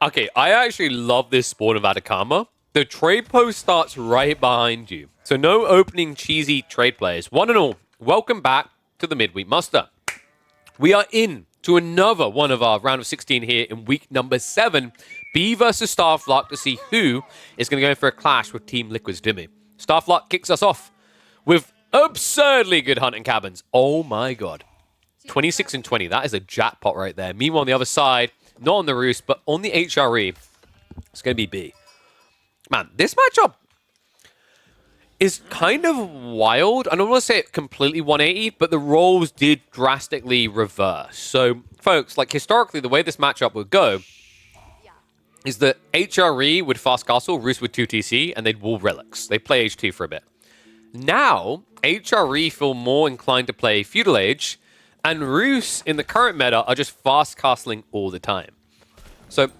Okay, I actually love this spawn of Atacama. The trade post starts right behind you. So no opening cheesy trade players. One and all, welcome back to the midweek muster. We are in to another one of our round of 16 here in week number 7. B versus Starflock to see who is going to go for a clash with Team Liquid's Dimmy. Starflock kicks us off with absurdly good hunting cabins. Oh my god. 26 and 20. That is a jackpot right there. Meanwhile, on the other side, not on the Roost, but on the HRE, it's going to be B. Man, this matchup is kind of wild. I don't want to say it completely 180, but the roles did drastically reverse. So, folks, like historically, the way this matchup would go is that HRE would fast castle, Roost would 2TC, and they'd wall relics. They'd play H2 for a bit. Now, HRE feel more inclined to play Feudal Age, and Roost in the current meta are just fast castling all the time. So,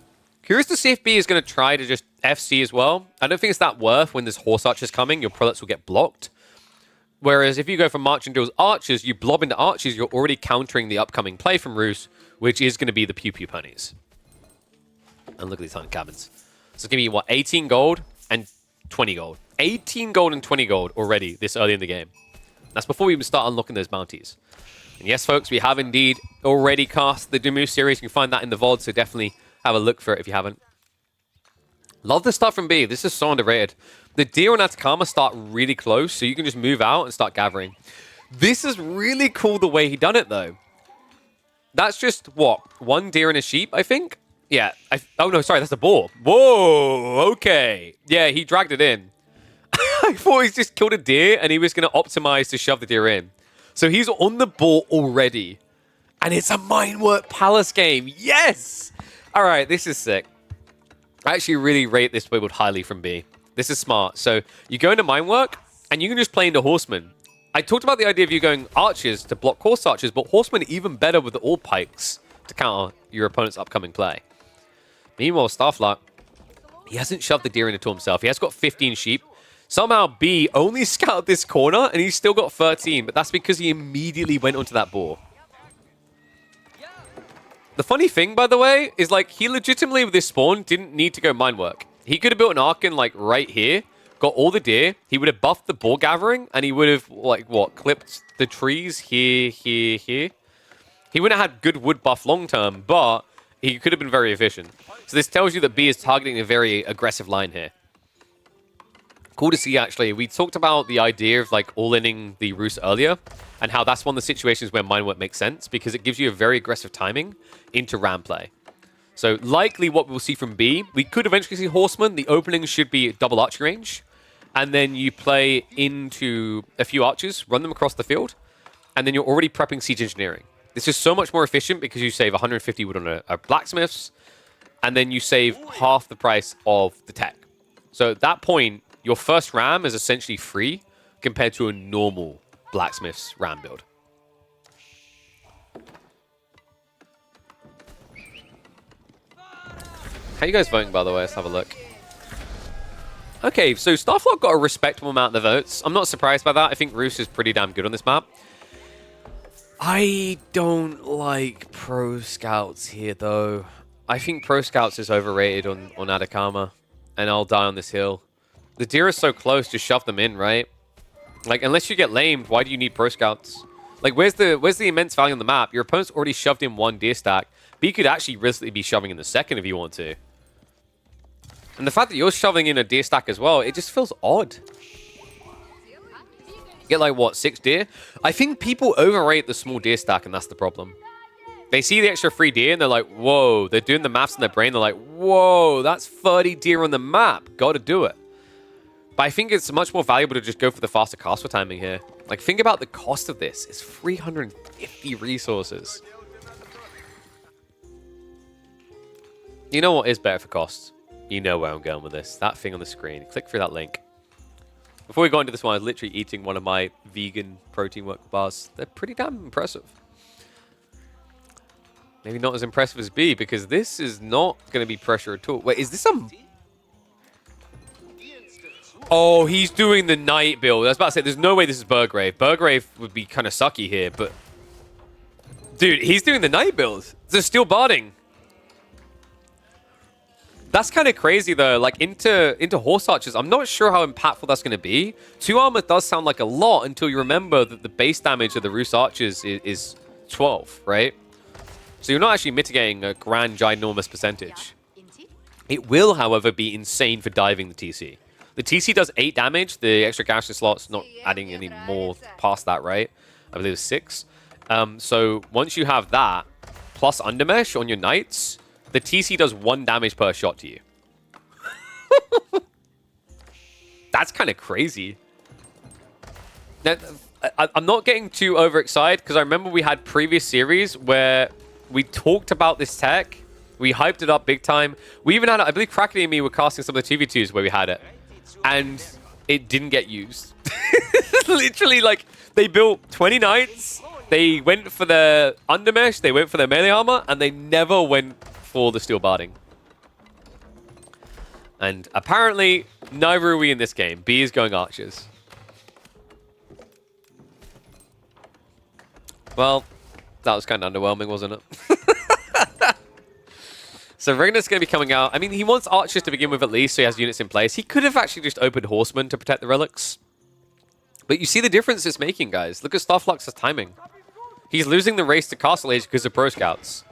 curious to see if B is going to try to just FC as well. I don't think it's that worth when there's Horse Archers coming. Your products will get blocked. Whereas if you go for March and Deals Archers, you blob into Archers, you're already countering the upcoming play from Roost, which is going to be the Pew Pew Ponies. And look at these hunting cabins. So it's going to be, what, 18 gold and 20 gold. 18 gold and 20 gold already this early in the game. That's before we even start unlocking those bounties. And yes, folks, we have indeed already cast the Demu series. You can find that in the VOD, so definitely have a look for it if you haven't. Love the stuff from B. This is so underrated. The deer and Atacama start really close, so you can just move out and start gathering. This is really cool the way he done it, though. That's just, what, one deer and a sheep, I think? Yeah. Oh, no, sorry, that's a boar. Whoa, okay. Yeah, he dragged it in. I thought he just killed a deer, and he was going to optimize to shove the deer in. So he's on the boar already. And it's a Minework Palace game. Yes! All right, this is sick. I actually really rate this build highly from B. This is smart. So you go into Minework, and you can just play into Horseman. I talked about the idea of you going Archers to block Horse Archers, but Horseman even better with the All Pikes to counter your opponent's upcoming play. Meanwhile, Starflock, he hasn't shoved the deer into himself. He has got 15 sheep. Somehow B only scouted this corner, and he's still got 13, but that's because he immediately went onto that boar. The funny thing, by the way, is like he legitimately with this spawn didn't need to go Minework. He could have built an Archon like right here, got all the deer, he would have buffed the boar gathering, and he would have like what, clipped the trees here, here, here. He wouldn't have had good wood buff long term, but he could have been very efficient. So this tells you that B is targeting a very aggressive line here. Cool to see, actually. We talked about the idea of like all-inning the Roost earlier, and how that's one of the situations where Minework makes sense, because it gives you a very aggressive timing into ram play. So likely what we'll see from B, we could eventually see Horseman. The opening should be double archery range, and then you play into a few archers, run them across the field, and then you're already prepping siege engineering. This is so much more efficient because you save 150 wood on a blacksmith's, and then you save half the price of the tech. So at that point, your first ram is essentially free compared to a normal blacksmith's ram build. How you guys voting, by the way? Let's have a look. Okay, so Starflock got a respectable amount of the votes. I'm not surprised by that. I think Roost is pretty damn good on this map. I don't like Pro Scouts here, though. I think Pro Scouts is overrated on Atacama, and I'll die on this hill. The deer is so close, just shove them in, right? Like, unless you get lamed, why do you need Pro Scouts? Like, where's the immense value on the map? Your opponent's already shoved in one deer stack, but you could actually realistically be shoving in the second if you want to. And the fact that you're shoving in a deer stack as well, it just feels odd. You get like, what, 6 deer? I think people overrate the small deer stack, and that's the problem. They see the extra 3 deer, and they're like, whoa. They're doing the maths in their brain. They're like, whoa, that's 30 deer on the map. Gotta do it. But I think it's much more valuable to just go for the faster castle timing here. Like, think about the cost of this. It's 350 resources. You know what is better for cost? You know where I'm going with this. That thing on the screen. Click through that link. Before we go into this one, I was literally eating one of my vegan protein work bars. They're pretty damn impressive. Maybe not as impressive as B, because this is not going to be pressure at all. Wait, is this a... Oh, he's doing the night build. I was about to say, there's no way this is Burgrave. Burgrave would be kind of sucky here, but... Dude, he's doing the night build. They're still barding. That's kind of crazy, though. Like, into horse archers, I'm not sure how impactful that's going to be. 2 armor does sound like a lot until you remember that the base damage of the Rus archers is 12, right? So you're not actually mitigating a grand, ginormous percentage. It will, however, be insane for diving the TC. The TC does 8 damage. The extra garrison slot's not adding any more past that, right? I believe it's 6. So once you have that, plus Undermesh on your knights, the TC does 1 damage per shot to you. That's kind of crazy. Now, I'm not getting too overexcited because I remember we had previous series where we talked about this tech. We hyped it up big time. We even had, I believe Kraken and me were casting some of the 2v2s where we had it. And it didn't get used. Literally, like, they built 20 knights. They went for the undermesh. They went for their melee armor. And they never went for the steel barding. And apparently, neither are we in this game. B is going archers. Well, that was kind of underwhelming, wasn't it? So Ragnar's going to be coming out. I mean, he wants archers to begin with at least, so he has units in place. He could have actually just opened horsemen to protect the relics. But you see the difference it's making, guys. Look at Starflux's timing. He's losing the race to Castle Age because of Pro Scouts.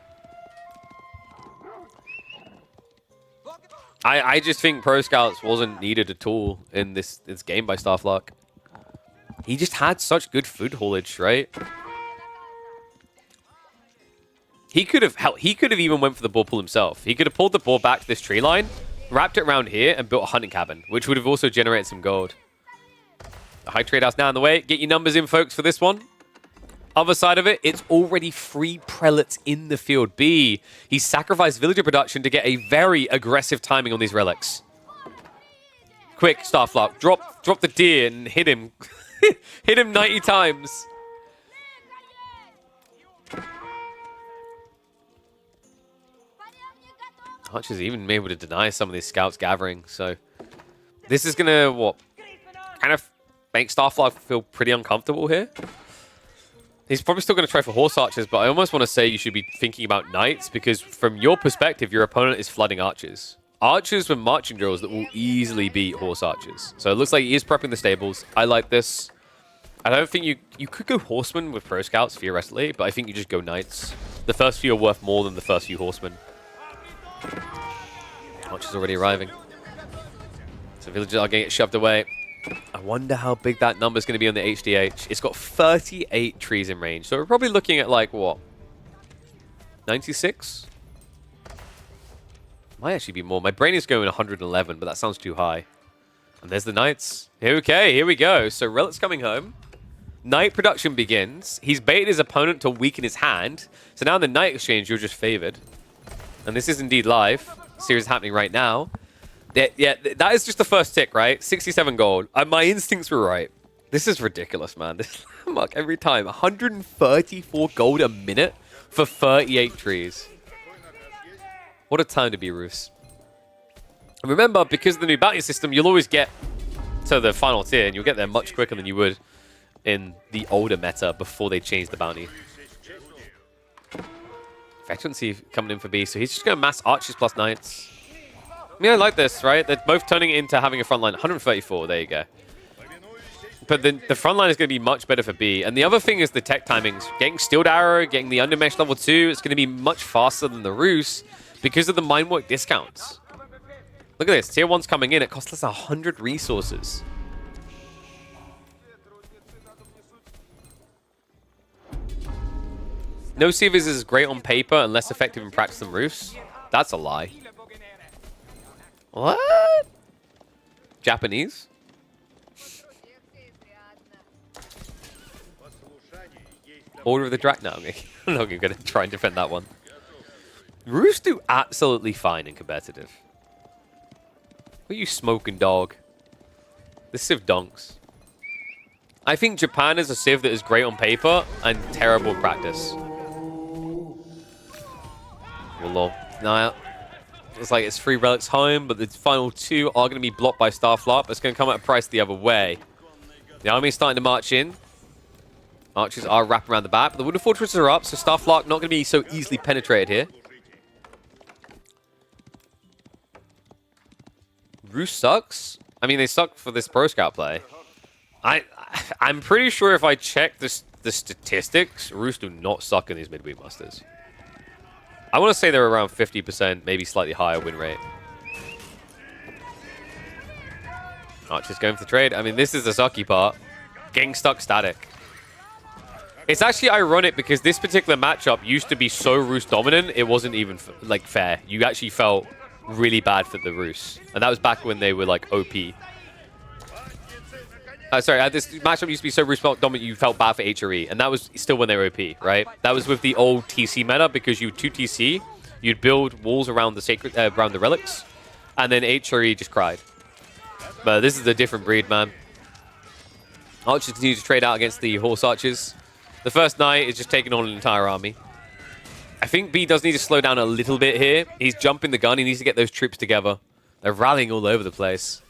I just think Pro Scouts wasn't needed at all in this game by Starflux. He just had such good food haulage, right? He could have even went for the boar pull himself. He could have pulled the boar back to this tree line, wrapped it around here, and built a hunting cabin, which would have also generated some gold. The high trade house now in the way. Get your numbers in, folks, for this one. Other side of it, it's already 3 prelates in the field. B, he sacrificed villager production to get a very aggressive timing on these relics. Quick, Starflux, drop the deer and hit him. Hit him 90 times. Archer's even able to deny some of these scouts gathering, so this is gonna kind of make Starflux feel pretty uncomfortable here. He's probably still gonna try for horse archers, but I almost want to say you should be thinking about knights because from your perspective, your opponent is flooding archers. Archers with marching drills that will easily beat horse archers. So it looks like he is prepping the stables. I like this. I don't think you could go horsemen with pro scouts theoretically, but I think you just go knights. The first few are worth more than the first few horsemen. Archer's already arriving. So villagers are going to get shoved away. I wonder how big that number is going to be on the HDH. It's got 38 trees in range. So we're probably looking at like, what? 96? Might actually be more. My brain is going 111, but that sounds too high. And there's the knights. Okay, here we go. So Relic's coming home. Knight production begins. He's baited his opponent to weaken his hand. So now in the knight exchange, you're just favored. And this is indeed live. Series happening right now. Yeah, that is just the first tick, right? 67 gold. My instincts were right. This is ridiculous, man. This Landmark every time. 134 gold a minute for 38 trees. What a time to be Rus. And remember, because of the new bounty system, you'll always get to the final tier, and you'll get there much quicker than you would in the older meta before they changed the bounty. Veterancy coming in for B, so he's just going to mass archers plus knights. I mean, I like this, right? They're both turning it into having a front line. 134, there you go. But the front line is going to be much better for B. And the other thing is the tech timings. Getting Steeled Arrow, getting the Undermesh level 2, it's going to be much faster than the Rus because of the Mindwork discounts. Look at this. Tier 1's coming in. It costs us 100 resources. No Sievers is great on paper and less effective in practice than Rus. That's a lie. What? Japanese? Order of the Drac. No, I'm not going to try and defend that one. Rus do absolutely fine in competitive. What are you smoking, dog? This Civ donks. I think Japan is a Civ that is great on paper and terrible in practice. Now, it's like it's 3 relics home, but the final 2 are going to be blocked by Starflux, but it's going to come at a price the other way. The army is starting to march in. Archers are wrapping around the back, but the wooden fortresses are up, so Starflux not going to be so easily penetrated here. Roost sucks. I mean, they suck for this Pro Scout play. I'm pretty sure if I check the statistics, Roost do not suck in these midweek musters. I want to say they're around 50%, maybe slightly higher win rate. Archer's going for the trade. I mean, this is the sucky part. Getting stuck static. It's actually ironic because this particular matchup used to be so Roost dominant, it wasn't even like fair. You actually felt really bad for the Roost. And that was back when they were like OP. Sorry, this matchup used to be so Roost dominant you felt bad for HRE. And that was still when they were OP, right? That was with the old TC meta because you 2TC, you'd build walls around the sacred, around the relics, and then HRE just cried. But this is a different breed, man. Archers continue to trade out against the horse archers. The first knight is just taking on an entire army. I think B does need to slow down a little bit here. He's jumping the gun. He needs to get those troops together. They're rallying all over the place.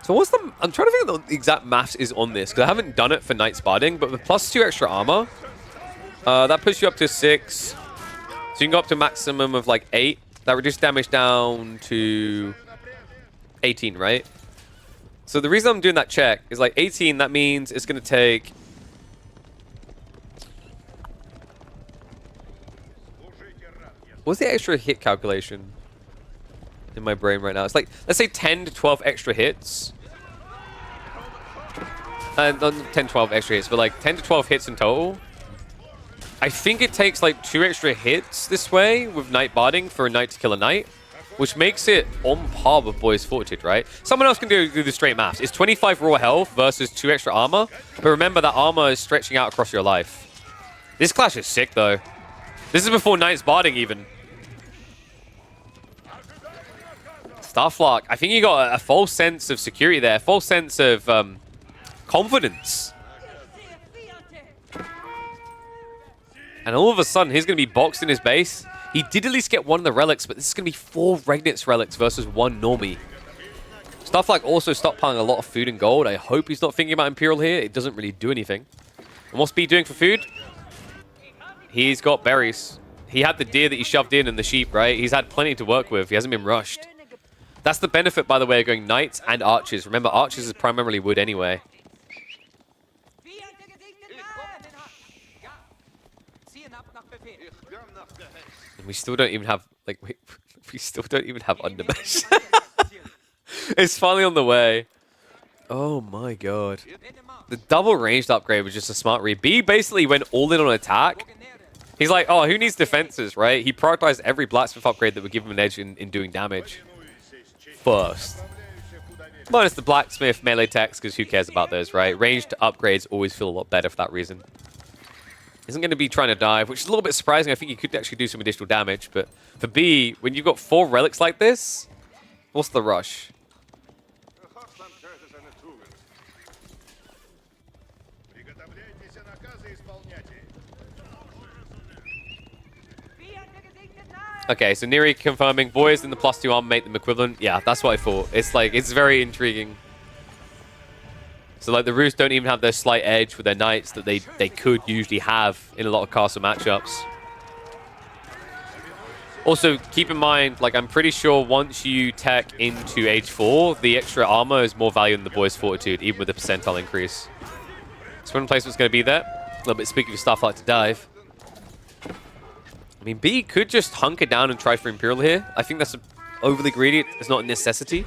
So what's the... I'm trying to figure out the exact maths is on this, because I haven't done it for Knight Sparding, but with +2 extra armor, that puts you up to 6. So you can go up to a maximum of like 8. That reduces damage down to 18, right? So the reason I'm doing that check is like 18, that means it's going to take... What's the extra hit calculation in my brain right now? It's like, let's say 10 to 12 extra hits. Not 10, 12 extra hits, but like 10 to 12 hits in total. I think it takes like 2 extra hits this way with Knight Barding for a knight to kill a knight, which makes it on par with Boy's Fortitude, right? Someone else can do the straight maths. It's 25 raw health versus 2 extra armor, but remember that armor is stretching out across your life. This clash is sick, though. This is before Knight's Barding, even. Starflark, I think you got a false sense of security there, a false sense of confidence. And all of a sudden, he's going to be boxed in his base. He did at least get one of the relics, but this is going to be 4 Regnitz relics versus 1 Normie. Starflark also stockpiling a lot of food and gold. I hope he's not thinking about Imperial here. It doesn't really do anything. And what's B doing for food? He's got berries. He had the deer that he shoved in and the sheep, right? He's had plenty to work with. He hasn't been rushed. That's the benefit, by the way, of going knights and archers. Remember, archers is primarily wood anyway. And we still don't even have, like, we still don't even have undermesh. It's finally on the way. Oh my god. The double ranged upgrade was just a smart read. B basically went all in on attack. He's like, oh, who needs defenses, right? He prioritized every blacksmith upgrade that would give him an edge in doing damage first. Minus the blacksmith melee techs, because who cares about those, right? Ranged upgrades always feel a lot better for that reason. Isn't going to be trying to dive, which is a little bit surprising. I think he could actually do some additional damage, but for B, when you've got 4 relics like this, what's the rush? Okay, so Neri confirming boys in the +2 armor make them equivalent. Yeah, that's what I thought. It's like, it's very intriguing. So like the Roost don't even have their slight edge with their knights that they could usually have in a lot of castle matchups. Also, keep in mind, like I'm pretty sure once you tech into age 4, the extra armor is more value than the Boy's Fortitude, even with the percentile increase. Swim placement's going to be there. A little bit spooky for stuff like to dive. I mean, B could just hunker down and try for Imperial here. I think that's overly greedy. It's not a necessity.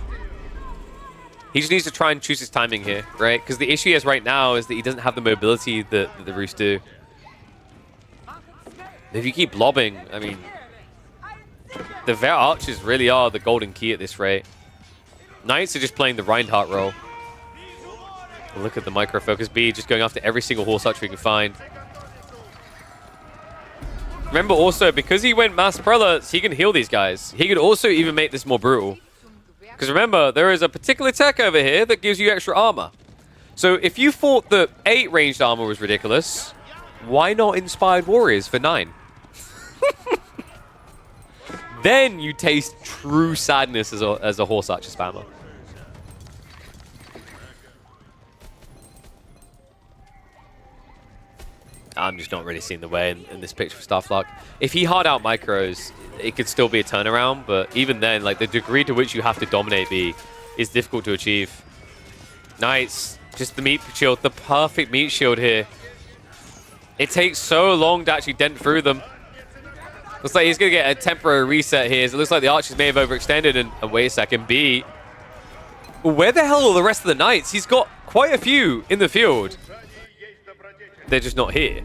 He just needs to try and choose his timing here, right? Because the issue he has right now is that he doesn't have the mobility that the Roost do. If you keep lobbing, I mean, the Ver Archers really are the golden key at this rate. Knights are just playing the Reinhardt role. Look at the micro focus. B just going after every single horse archer he can find. Remember also, because he went mass prelates, he can heal these guys. He could also even make this more brutal. Because remember, there is a particular tech over here that gives you extra armor. So if you thought that 8 ranged armor was ridiculous, why not Inspired Warriors for 9? Then you taste true sadness as a horse archer spammer. I'm just not really seeing the way in this picture for Starflock. If he hard out micros, it could still be a turnaround, but even then, like the degree to which you have to dominate B is difficult to achieve. Nice. Just the meat shield, the perfect meat shield here. It takes so long to actually dent through them. Looks like he's going to get a temporary reset here. So it looks like the archers may have overextended. And wait a second, B. Where the hell are the rest of the knights? He's got quite a few in the field. They're just not here.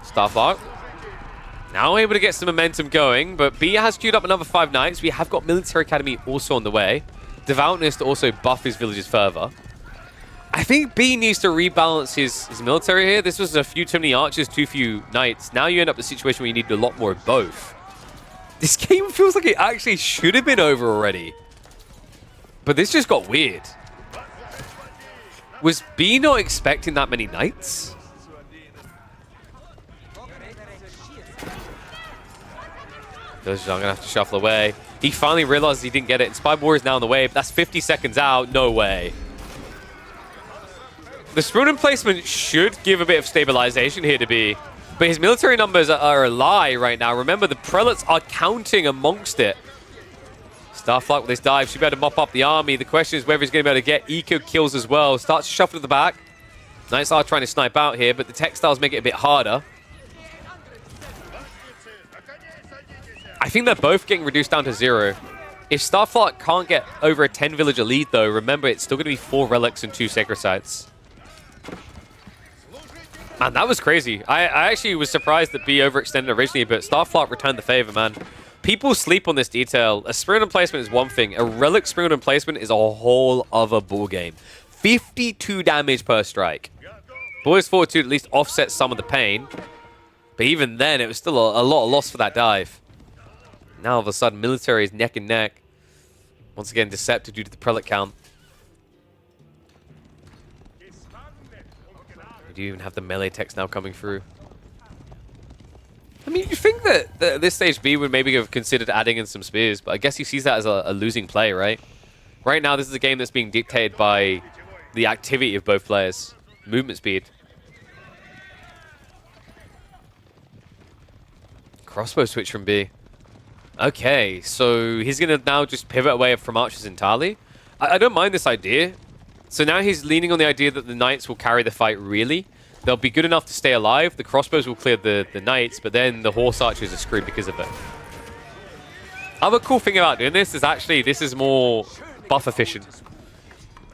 Starflock. Now able to get some momentum going, but B has queued up another 5 knights. We have got Military Academy also on the way. Devoutness to also buff his villages further. I think B needs to rebalance his military here. This was a few too many archers, too few knights. Now you end up in a situation where you need a lot more of both. This game feels like it actually should have been over already. But this just got weird. Was B not expecting that many knights? Those are going to have to shuffle away. He finally realizes he didn't get it. Inspired Warrior is now on the way, but that's 50 seconds out. No way. The Spruan placement should give a bit of stabilization here to B, but his military numbers are a lie right now. Remember, the prelates are counting amongst it. Starflock with this dive should be able to mop up the army. The question is whether he's going to be able to get eco kills as well. Starts to shuffle to the back. Knights are trying to snipe out here, but the textiles make it a bit harder. I think they're both getting reduced down to 0. If Starflock can't get over a 10 villager lead, though, remember, it's still going to be 4 relics and 2 sacred sites. Man, that was crazy. I actually was surprised that B overextended originally, but Starflock returned the favor, man. People sleep on this detail. A Spruan placement is one thing. A relic Spruan placement is a whole other ballgame. 52 damage per strike. Boy's Fortitude at least offsets some of the pain, but even then, it was still a lot of loss for that dive. Now, all of a sudden, military is neck and neck. Once again, deceptive due to the prelate count. We do even have the melee text now coming through. I mean, you think that at this stage B would maybe have considered adding in some spears, but I guess he sees that as a losing play, right? Right now, this is a game that's being dictated by the activity of both players. Movement speed. Crossbow switch from B. Okay, so he's going to now just pivot away from archers entirely. I don't mind this idea. So now he's leaning on the idea that the knights will carry the fight, really. They'll be good enough to stay alive. The crossbows will clear the knights, but then the horse archers are screwed because of it. Other cool thing about doing this is actually this is more buff efficient.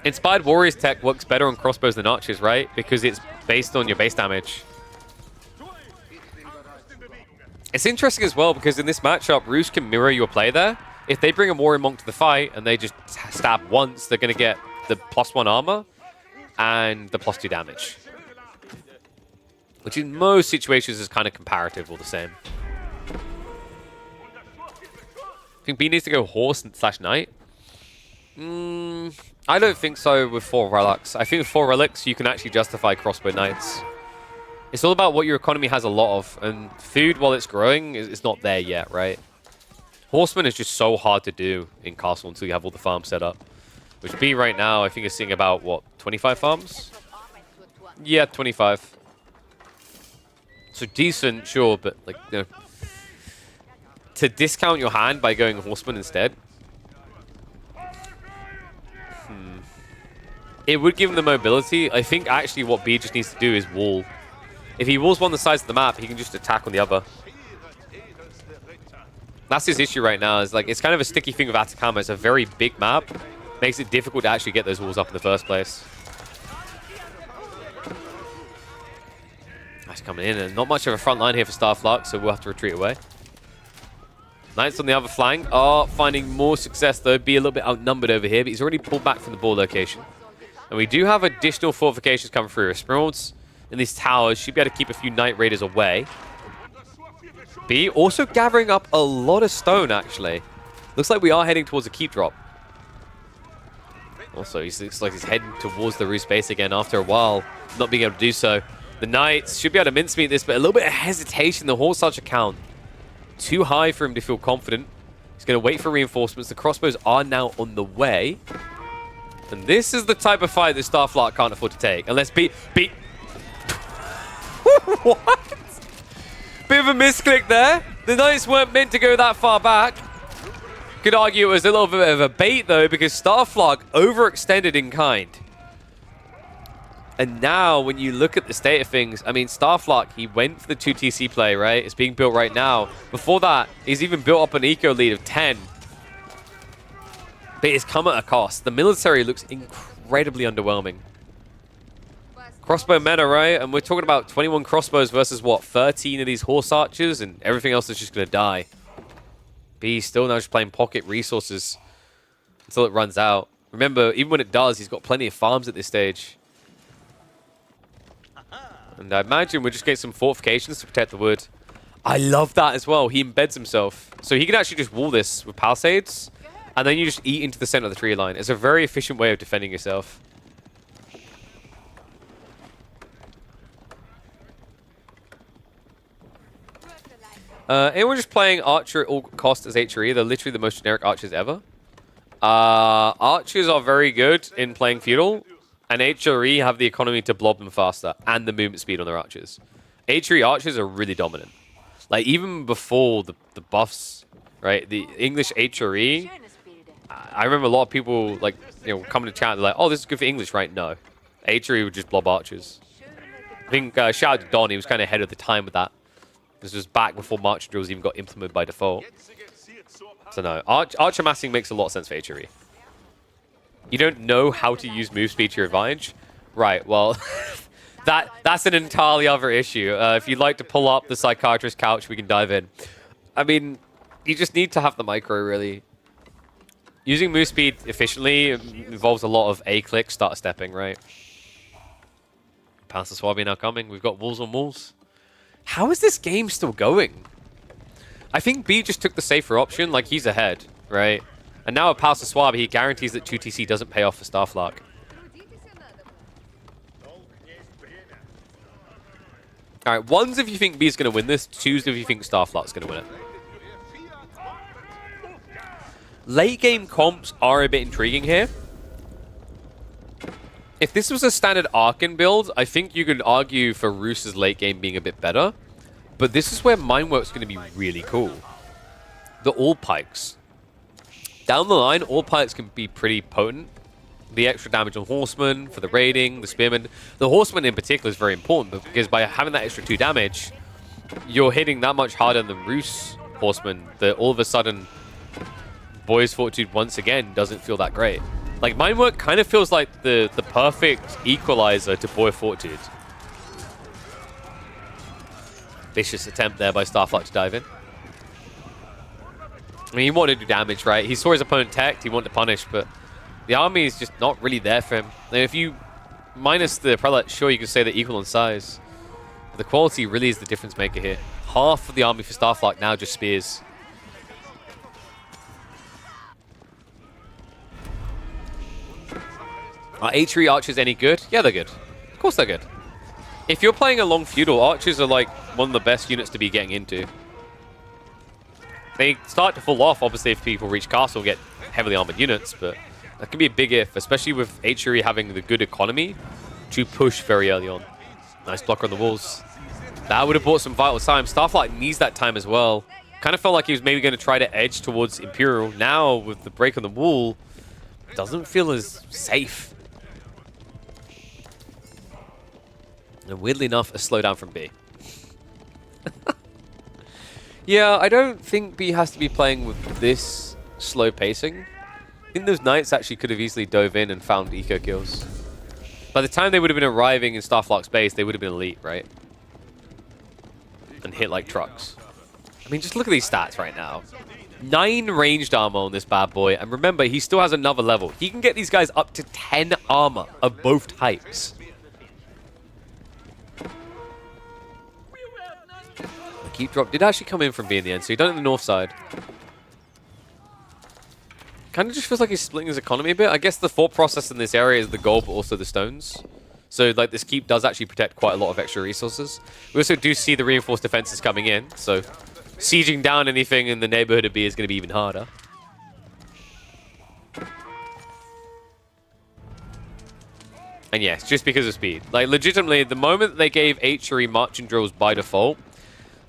Inspired Warriors tech works better on crossbows than archers, right? Because it's based on your base damage. It's interesting as well because in this matchup, Roost can mirror your play there. If they bring a Warrior Monk to the fight and they just stab once, they're going to get the +1 armor and the +2 damage. Which in most situations is kind of comparative or the same. I think B needs to go horse / knight. I don't think so with 4 relics. I think with 4 relics, you can actually justify crossbow knights. It's all about what your economy has a lot of, and food, while it's growing, is not there yet, right? Horseman is just so hard to do in Castle until you have all the farms set up. Which B right now, I think is seeing about, what, 25 farms? Yeah, 25. So decent, sure, but, like, you know, to discount your hand by going Horseman instead, it would give him the mobility. I think actually what B just needs to do is wall. If he walls one of the sides of the map, he can just attack on the other. That's his issue right now. Is like it's kind of a sticky thing with Atacama. It's a very big map. Makes it difficult to actually get those walls up in the first place. That's coming in, and not much of a front line here for Starflock, so we'll have to retreat away. Knights on the other flank are finding more success, though. Be a little bit outnumbered over here, but he's already pulled back from the ball location. And we do have additional fortifications coming through. Sprawls in these towers should be able to keep a few Knight Raiders away. B also gathering up a lot of stone, actually. Looks like we are heading towards a keep drop. Also, he looks like he's heading towards the roost base again after a while, not being able to do so. The Knights should be able to mincemeat this, but a little bit of hesitation. The horse archer count too high for him to feel confident. He's going to wait for reinforcements. The crossbows are now on the way. And this is the type of fight that Starflock can't afford to take. Unless B... What? Bit of a misclick there. The knights weren't meant to go that far back. Could argue it was a little bit of a bait, though, because Starflog overextended in kind. And now, when you look at the state of things, I mean, Starflog, he went for the 2 TC play, right? It's being built right now. Before that, he's even built up an eco lead of 10. But it's come at a cost. The military looks incredibly underwhelming. Crossbow meta, right? And we're talking about 21 crossbows versus, what, 13 of these horse archers? And everything else is just going to die. B still now just playing pocket resources until it runs out. Remember, even when it does, he's got plenty of farms at this stage. And I imagine we're just getting some fortifications to protect the wood. I love that as well. He embeds himself. So he can actually just wall this with palisades. And then you just eat into the center of the tree line. It's a very efficient way of defending yourself. Anyone just playing archer at all costs as HRE? They're literally the most generic archers ever. Archers are very good in playing feudal. And HRE have the economy to blob them faster and the movement speed on their archers. HRE archers are really dominant. Like, even before the buffs, right? The English HRE, I remember a lot of people, like, you know, coming to chat, they're like, oh, this is good for English, right? No. HRE would just blob archers. I think, shout out to Don, he was kind of ahead of the time with that. This was back before March drills even got implemented by default. So no, archer massing makes a lot of sense for HRE. You don't know how to use move speed to your advantage? Right, well, that's an entirely other issue. If you'd like to pull up the psychiatrist couch, we can dive in. I mean, you just need to have the micro, really. Using move speed efficiently involves a lot of A-click, start stepping, right? Past the Swabi now coming. We've got walls on walls. How is this game still going? I think B just took the safer option, like he's ahead, right? And now with Past the Swab, he guarantees that 2TC doesn't pay off for Starflog. Alright, ones if you think B's going to win this, twos if you think Starflog's going to win it. Late game comps are a bit intriguing here. If this was a standard Arkan build, I think you could argue for Roos's late game being a bit better. But this is where Minework's going to be really cool. The All Pikes. Down the line, All Pikes can be pretty potent. The extra damage on Horseman for the raiding, the Spearman. The Horseman in particular is very important because by having that extra 2 damage, you're hitting that much harder than Roos Horseman that all of a sudden Boy's Fortitude once again doesn't feel that great. Like, Minework kind of feels like the perfect equalizer to Boy Fortitude. Vicious attempt there by Starflog to dive in. I mean, he wanted to do damage, right? He saw his opponent teched, he wanted to punish, but the army is just not really there for him. Now, if you minus the prelate, sure, you can say they're equal in size. But the quality really is the difference maker here. Half of the army for Starflog now just spears. Are HRE archers any good? Yeah, they're good. Of course they're good. If you're playing a long feudal, archers are like one of the best units to be getting into. They start to fall off, obviously, if people reach castle and get heavily armored units, but that can be a big if, especially with HRE having the good economy to push very early on. Nice blocker on the walls. That would have bought some vital time. Starflight needs that time as well. Kind of felt like he was maybe going to try to edge towards Imperial. Now, with the break on the wall, doesn't feel as safe. And weirdly enough, a slowdown from B. Yeah, I don't think B has to be playing with this slow pacing. I think those knights actually could have easily dove in and found eco kills. By the time they would have been arriving in Starflog's base, they would have been elite, right? And hit like trucks. I mean, just look at these stats right now. 9 ranged armor on this bad boy. And remember, he still has another level. He can get these guys up to 10 armor of both types. Keep drop did actually come in from B in the end, so he done it on the north side. Kind of just feels like he's splitting his economy a bit. I guess the thought process in this area is the gold, but also the stones. So, like, this keep does actually protect quite a lot of extra resources. We also do see the reinforced defenses coming in, so sieging down anything in the neighborhood of B is going to be even harder. And yes, just because of speed. Like, legitimately, the moment they gave HRE marching drills by default,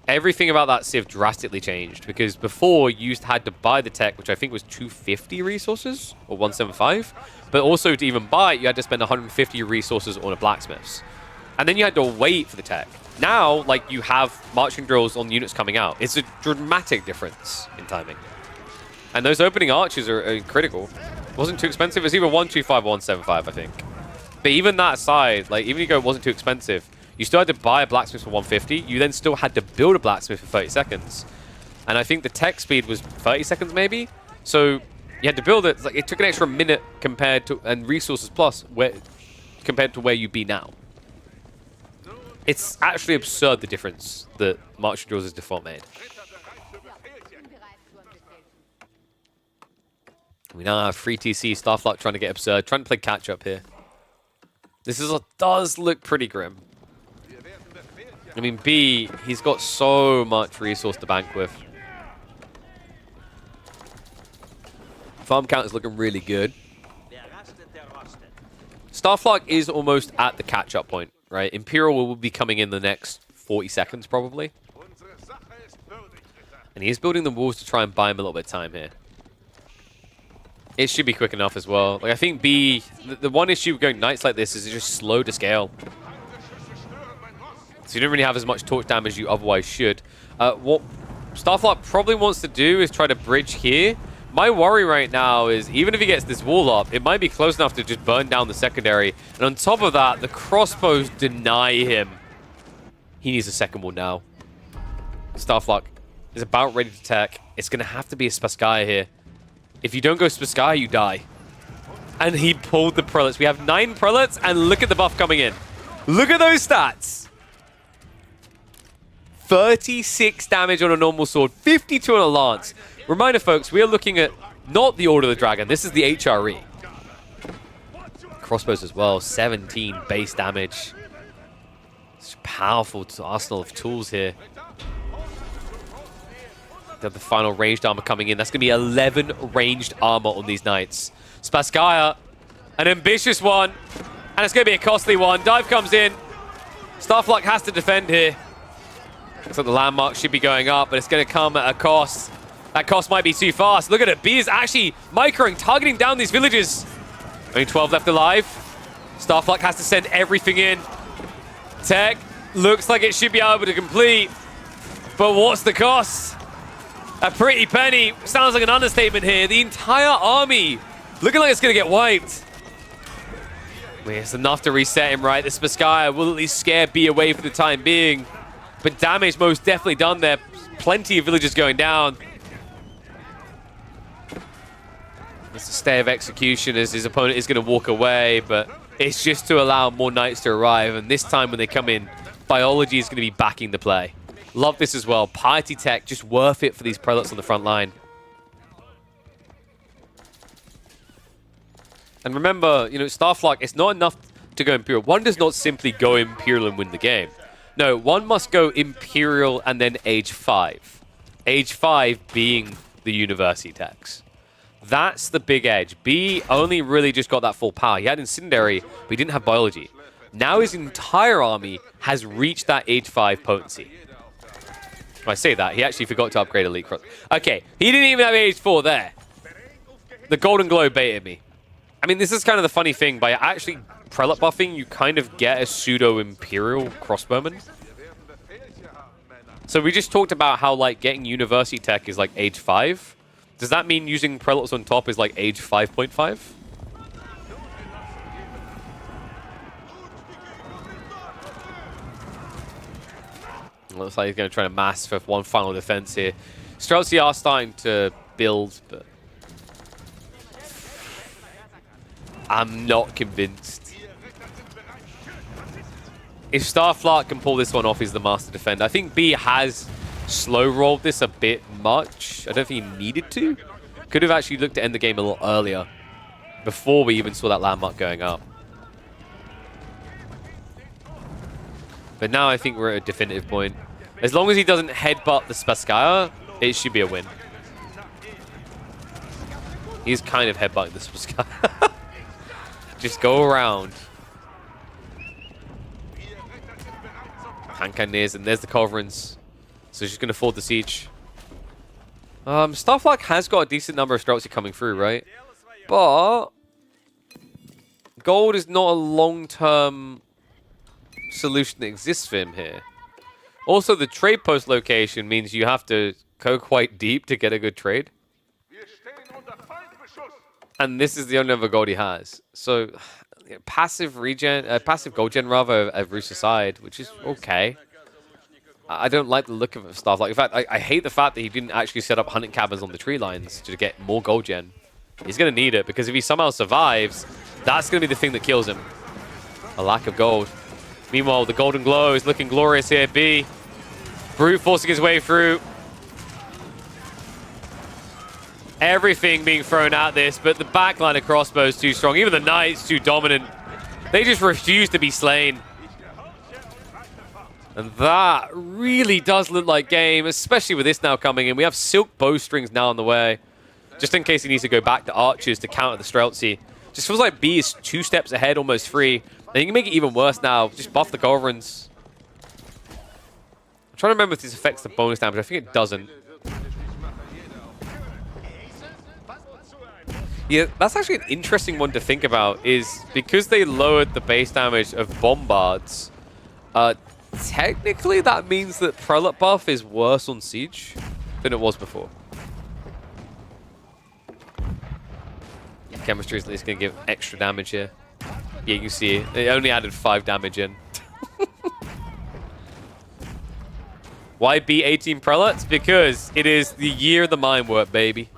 everything about that civ drastically changed. Because before, you had to buy the tech, which I think was 250 resources, or 175. But also, to even buy it, you had to spend 150 resources on a blacksmith's. And then you had to wait for the tech. Now, like, you have marching drills on units coming out. It's a dramatic difference in timing. And those opening archers are critical. It wasn't too expensive. It was either 125 or 175, I think. But even that aside, like, even if you go it wasn't too expensive, you still had to buy a blacksmith for 150. You then still had to build a blacksmith for 30 seconds. And I think the tech speed was 30 seconds maybe. So you had to build it. Like, it took an extra minute compared to, and resources plus, compared to where you'd be now. It's actually absurd, the difference that marching drills as default made. We now have free TC, Starflock trying to get absurd, trying to play catch up here. This does look pretty grim. I mean, B, he's got so much resource to bank with. Farm count is looking really good. Starflock is almost at the catch-up point, right? Imperial will be coming in the next 40 seconds, probably. And he's building the walls to try and buy him a little bit of time here. It should be quick enough as well. Like, I think B, the one issue with going knights like this is it's just slow to scale. So you don't really have as much torch damage as you otherwise should. What Starflock probably wants to do is try to bridge here. My worry right now is even if he gets this wall up, it might be close enough to just burn down the secondary. And on top of that, the crossbows deny him. He needs a second wall now. Starflock is about ready to tech. It's going to have to be a Spasskaya here. If you don't go Spasskaya, you die. And he pulled the prelates. We have 9 prelates, and look at the buff coming in. Look at those stats. 36 damage on a normal sword, 52 on a lance. Reminder, folks, we are looking at not the Order of the Dragon. This is the HRE. Crossbows as well, 17 base damage. It's a powerful arsenal of tools here. The final ranged armor coming in. That's going to be 11 ranged armor on these knights. Spasskaya, an ambitious one. And it's going to be a costly one. Dive comes in. Starflock has to defend here. Looks like the landmark should be going up, but it's going to come at a cost. That cost might be too fast. Look at it. B is actually microing, targeting down these villages. Only 12 left alive. Starflock has to send everything in. Tech looks like it should be able to complete. But what's the cost? A pretty penny. Sounds like an understatement here. The entire army looking like it's going to get wiped. It's enough to reset him, right? The Spasskaya will at least scare B away for the time being. But damage most definitely done there. Plenty of villages going down. It's a stay of execution as his opponent is going to walk away, but it's just to allow more knights to arrive. And this time when they come in, biology is going to be backing the play. Love this as well. Piety tech, just worth it for these prelates on the front line. And remember, you know, Starflock, it's not enough to go Imperial. One does not simply go Imperial and win the game. No, one must go Imperial and then Age 5. Age 5 being the University techs. That's the big edge. B only really just got that full power. He had Incendiary, but he didn't have Biology. Now his entire army has reached that Age 5 potency. When I say that, he actually forgot to upgrade Elite Cross. Okay, he didn't even have Age 4 there. The Golden Glow baited me. I mean, this is kind of the funny thing. By actually prelate buffing, you kind of get a pseudo-Imperial crossbowman. So we just talked about how, like, getting University tech is, like, Age 5. Does that mean using prelates on top is, like, Age 5.5? Looks like he's going to try to mass for one final defense here. Streltsy are starting to build, but I'm not convinced. If Starflock can pull this one off, he's the master defender. I think B has slow-rolled this a bit much. I don't think he needed to. Could have actually looked to end the game a little earlier, before we even saw that landmark going up. But now I think we're at a definitive point. As long as he doesn't headbutt the Spasskaya, it should be a win. He's kind of headbutting the Spasskaya. Just go around. Hand cannoneers, and there's the culverins. So she's going to afford the siege. Starflag has got a decent number of streltsy coming through, right? But gold is not a long-term solution that exists for him here. Also, the trade post location means you have to go quite deep to get a good trade. And this is the only other gold he has. So, passive regen, passive gold gen rather of Rus aside, which is okay. I don't like the look of it, stuff. Like, in fact, I hate the fact that he didn't actually set up hunting cabins on the tree lines to get more gold gen. He's going to need it, because if he somehow survives, that's going to be the thing that kills him. A lack of gold. Meanwhile, the golden glow is looking glorious here. B, brute forcing his way through. Everything being thrown at this, but the backline of crossbow is too strong. Even the knight's too dominant. They just refuse to be slain. And that really does look like game, especially with this now coming in. We have silk bowstrings now on the way, just in case he needs to go back to archers to counter the streltsy. Just feels like B is 2 steps ahead, almost 3. And you can make it even worse now. Just buff the culverins. I'm trying to remember if this affects the bonus damage. I think it doesn't. Yeah, that's actually an interesting one to think about, is because they lowered the base damage of bombards, technically that means that prelate buff is worse on siege than it was before. Chemistry is at least going to give extra damage here. Yeah, you can see it. It only added 5 damage in. Why B18 prelates? Because it is the year of the minework, baby.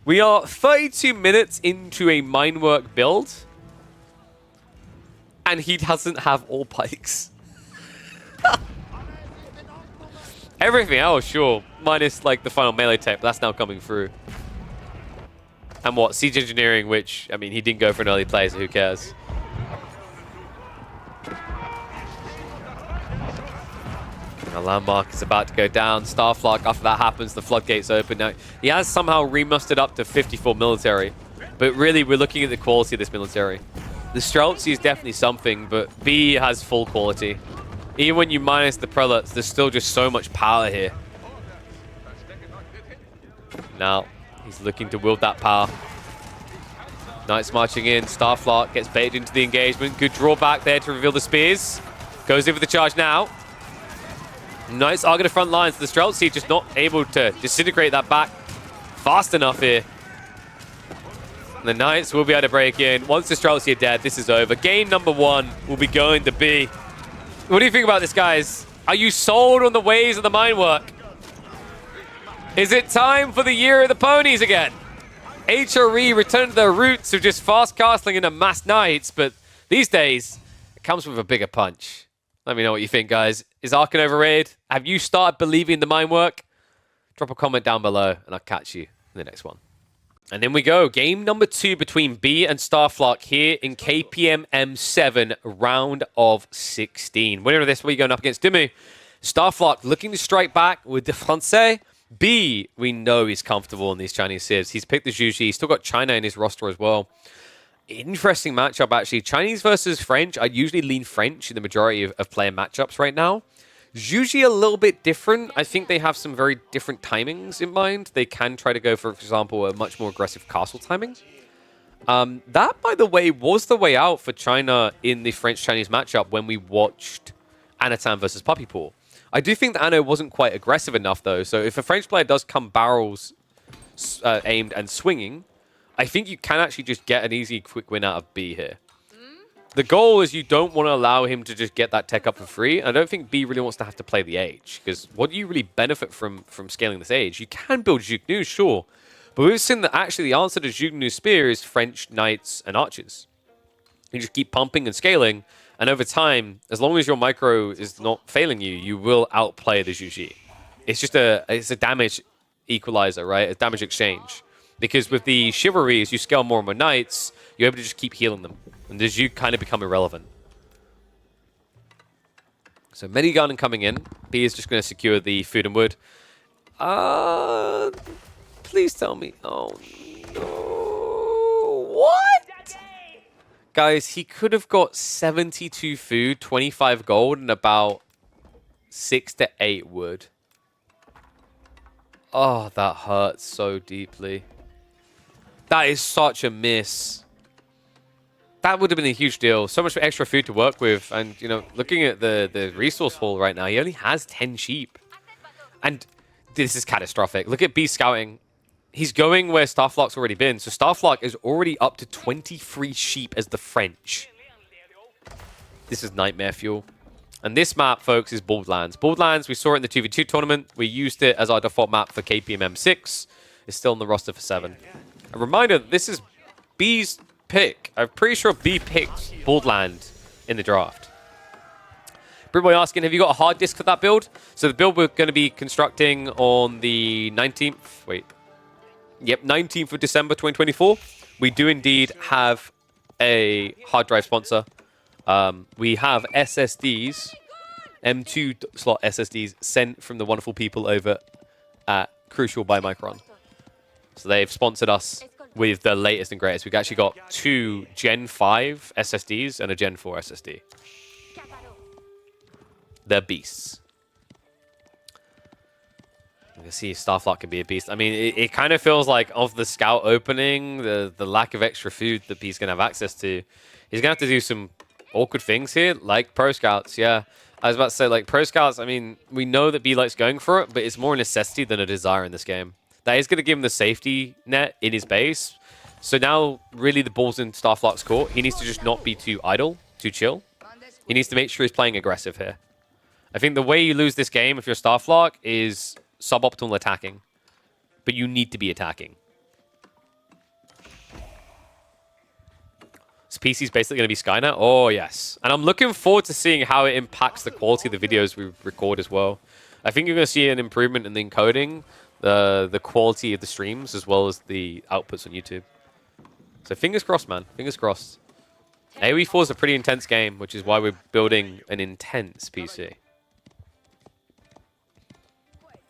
We are 32 minutes into a minework build, and he doesn't have all pikes. Everything else, sure, minus like the final melee tech, but that's now coming through. And what, siege engineering, which, I mean, he didn't go for an early play, so who cares? Now Landmark is about to go down. Starflag, after that happens, the floodgates open. Now, he has somehow remustered up to 54 military, but really, we're looking at the quality of this military. The streltsy is definitely something, but B has full quality. Even when you minus the prelates, there's still just so much power here. Now, he's looking to wield that power. Knights marching in. Starflag gets baited into the engagement. Good drawback there to reveal the spears. Goes in for the charge now. Knights are going to front lines. The streltsy just not able to disintegrate that back fast enough here. And the Knights will be able to break in. Once the streltsy are dead, this is over. Game number 1 will be going to B. What do you think about this, guys? Are you sold on the ways of the minework? Is it time for the year of the ponies again? HRE return to their roots of just fast castling into mass knights, but these days, it comes with a bigger punch. Let me know what you think, guys. Is Arkan overrated? Have you started believing the minework? Drop a comment down below, and I'll catch you in the next one. And then we go. Game number 2 between B and Starflag here in KPM M7, round of 16. Winner of this, we're going up against Dimmu. Starflag looking to strike back with the Francais. B, we know he's comfortable in these Chinese civs. He's picked the Zhuji. He's still got China in his roster as well. Interesting matchup, actually. Chinese versus French. I usually lean French in the majority of player matchups right now. Zhuji a little bit different. I think they have some very different timings in mind. They can try to go for example, a much more aggressive castle timing. That, by the way, was the way out for China in the French-Chinese matchup when we watched Anatan versus Puppypaw. I do think that Anno wasn't quite aggressive enough, though. So if a French player does come barrels aimed and swinging, I think you can actually just get an easy, quick win out of B here. The goal is you don't want to allow him to just get that tech up for free. I don't think B really wants to have to play the age, because what do you really benefit from scaling this age? You can build Zhuge sure, but we've seen that actually the answer to Zhuge spear is French knights and archers. You just keep pumping and scaling, and over time, as long as your micro is not failing you, you will outplay the Zhuge. It's just it's a damage equalizer, right? A damage exchange. Because with the chivalry, as you scale more and more knights, you're able to just keep healing them. And as you kind of become irrelevant. So Medigun coming in. B is just going to secure the food and wood. Please tell me. Oh, no. What? Guys, he could have got 72 food, 25 gold, and about 6 to 8 wood. Oh, that hurts so deeply. That is such a miss. That would have been a huge deal. So much extra food to work with. And, you know, looking at the resource haul right now, he only has 10 sheep. And this is catastrophic. Look at B scouting. He's going where Starflock's already been. So Starflock is already up to 23 sheep as the French. This is nightmare fuel. And this map, folks, is Baldlands. Baldlands, we saw it in the 2v2 tournament. We used it as our default map for KPMM 6. It's still on the roster for 7. A reminder, this is B's pick. I'm pretty sure B picked Baldland in the draft. Brewboy asking, have you got a hard disk for that build? So the build we're going to be constructing on the 19th. Wait. Yep, 19th of December 2024. We do indeed have a hard drive sponsor. We have SSDs, M2 slot SSDs sent from the wonderful people over at Crucial by Micron. So they've sponsored us with the latest and greatest. We've actually got 2 Gen 5 SSDs and a Gen 4 SSD. They're beasts. You can see Starflock can be a beast. I mean, it kind of feels like of the scout opening, the lack of extra food that B's going to have access to, he's going to have to do some awkward things here, like Pro Scouts, yeah. I was about to say, like, Pro Scouts, I mean, we know that B likes going for it, but it's more a necessity than a desire in this game. That is going to give him the safety net in his base. So now, really, the ball's in Starflock's court. He needs to just not be too idle, too chill. He needs to make sure he's playing aggressive here. I think the way you lose this game, if you're Starflock, is suboptimal attacking. But you need to be attacking. This PC's basically going to be Skynet? Oh, yes. And I'm looking forward to seeing how it impacts the quality of the videos we record as well. I think you're going to see an improvement in the encoding, the quality of the streams, as well as the outputs on YouTube. So fingers crossed, man. Fingers crossed. AoE 4 is a pretty intense game, which is why we're building an intense PC.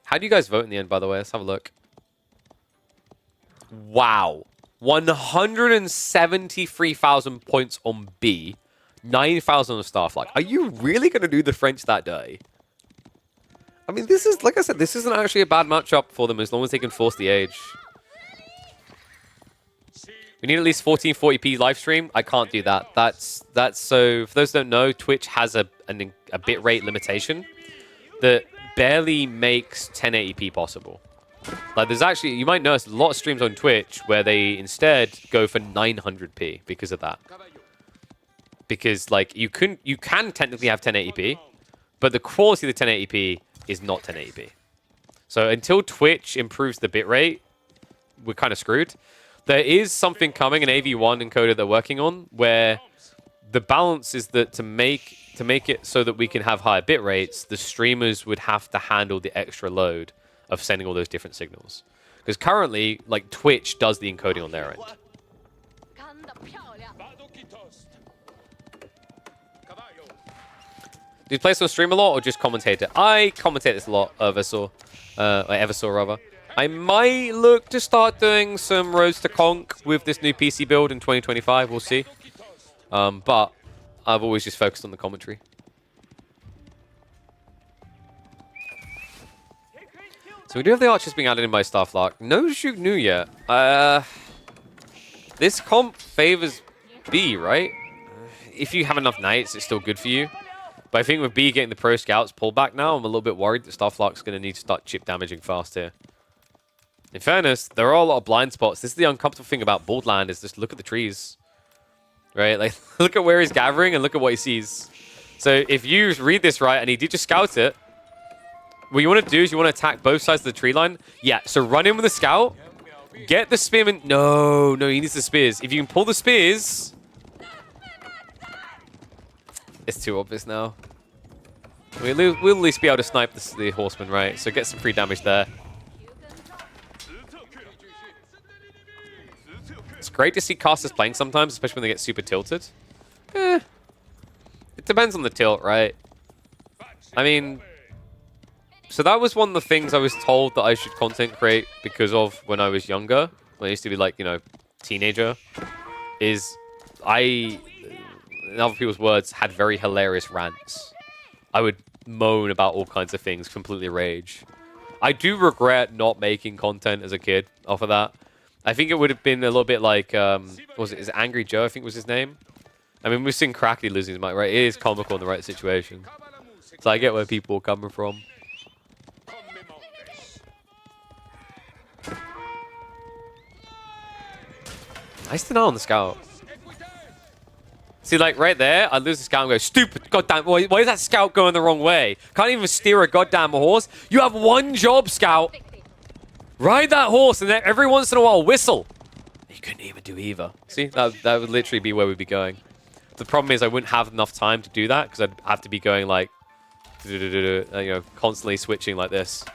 How do you guys vote in the end, by the way? Let's have a look. Wow. 173,000 points on B. 9,000 on Starflock. Are you really going to do the French that day? I mean, this is, like I said, this isn't actually a bad matchup for them as long as they can force the age. We need at least 1440p live stream. I can't do that. That's so, for those who don't know, Twitch has a bitrate limitation that barely makes 1080p possible. Like, there's actually, you might notice a lot of streams on Twitch where they instead go for 900p because of that. Because, like, you can technically have 1080p, but the quality of the 1080p is not 1080p. So until Twitch improves the bitrate, we're kind of screwed. There is something coming, an AV1 encoder they're working on, where the balance is that to make it so that we can have higher bit rates, the streamers would have to handle the extra load of sending all those different signals. Because currently, like, Twitch does the encoding on their end. Do you play this on stream a lot or just commentate it? I commentate this a lot, Eversaw. Eversaw, rather. I might look to start doing some Roads to Conk with this new PC build in 2025. We'll see. But I've always just focused on the commentary. So we do have the archers being added in by Starflock. No Zhug Nu yet. This comp favors B, right? If you have enough knights, it's still good for you. But I think with B getting the pro scouts pulled back now, I'm a little bit worried that Starflock's going to need to start chip damaging fast here. In fairness, there are a lot of blind spots. This is the uncomfortable thing about Baldland, is just look at the trees. Right? Like, look at where he's gathering and look at what he sees. So if you read this right, and he did just scout it, what you want to do is you want to attack both sides of the tree line. Yeah, so run in with the scout. Get the spearmen. No, he needs the spears. If you can pull the spears... It's too obvious now. We'll at least be able to snipe the horseman, right? So get some free damage there. It's great to see casters playing sometimes, especially when they get super tilted. It depends on the tilt, right? I mean... So that was one of the things I was told that I should content create because of when I was younger. When I used to be like, you know, teenager. Is I, in other people's words, had very hilarious rants. I would moan about all kinds of things, completely rage. I do regret not making content as a kid off of that. I think it would have been a little bit like, what was it? Is it Angry Joe, I think was his name? I mean, we've seen Crackly losing his mind, right? It is comical in the right situation. So I get where people are coming from. Nice to know on the scout. See, like, right there, I lose the scout and go, stupid, goddamn, why is that scout going the wrong way? Can't even steer a goddamn horse. You have one job, scout. Ride that horse and then every once in a while whistle. You couldn't even do either. See, that would literally be where we'd be going. The problem is I wouldn't have enough time to do that because I'd have to be going like, you know, constantly switching like this.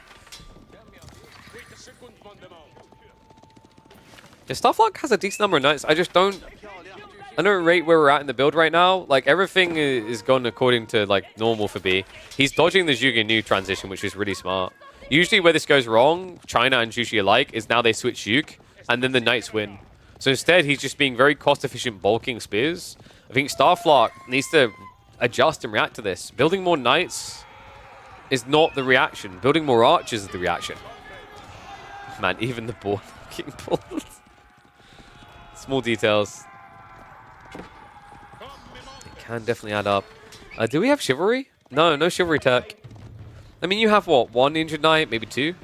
The Starflock has a decent number of knights. I don't rate where we're at in the build right now. Like, everything is gone according to, like, normal for B. He's dodging the Zhuge Nu transition, which is really smart. Usually where this goes wrong, China and Zhuge alike, is now they switch Zhuge, and then the knights win. So instead, he's just being very cost-efficient bulking spears. I think Starflock needs to adjust and react to this. Building more knights is not the reaction. Building more archers is the reaction. Man, even the board looking pulled. Small details. It can definitely add up. Do we have chivalry? No, no chivalry tech. I mean, you have what? One injured knight, maybe two?